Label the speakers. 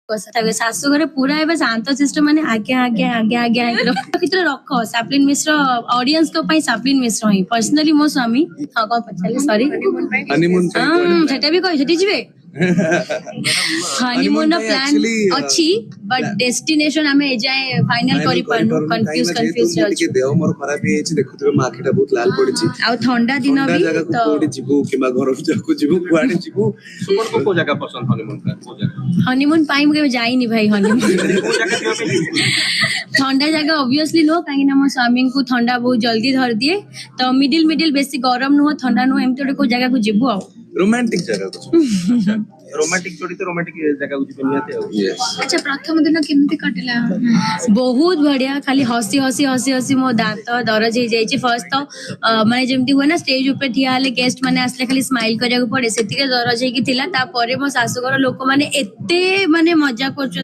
Speaker 1: शाशु घरे पूरा एबे शांत सिस्टम माने आगे आगे आगे आगे आगे कितने रख साप्लिन मिश्र ऑडियंस को पई साप्लिन मिश्र ही पर्सनली मो स्वामी हां को पछले सॉरी हनीमून सेटा भी कहि सेठी जिवे हनीमून प्लान अछि बट डेस्टिनेशन हमें जाए फाइनल करि पानु कंफ्यूज
Speaker 2: के देह मोर खराब हे छि देखुतबे माखिटा बहुत लाल पड़ी छि
Speaker 1: आ ठंडा दिन भी
Speaker 2: तो कोडी जिबु किबा घर जाकू जिबु कुआडे जिबु
Speaker 3: सुमन को जगह पसंद हनीमून का को जगह
Speaker 1: हनीमून पाई मुके जाईनी भाई हनीमून ठंडा जगह ऑब्वियसली नो काहे ना मो स्वामी को ठंडा बहुत जल्दी धर दिए तो मिडिल मिडिल बेसी गरम नो ठंडा नो एमते को जगह को जिबु आ
Speaker 2: रोमांटिक जगह को
Speaker 3: रोमांटिक जोड़ी तो रोमांटिक जगह को जिबे नियते हो
Speaker 4: अच्छा प्रथम दिन केमती कटिला
Speaker 1: बहुत बढ़िया खाली हसी हसी हसी हसी मो दांत दरज हो जाई फर्स्ट तो माने जेमती हुए ना स्टेज ऊपर ठिया हले गेस्ट माने आसले खाली स्माइल करिया को पड़े सेतिके दरज हेकी थिला ता परे मो सासुगर लोक माने एते माने मजा कर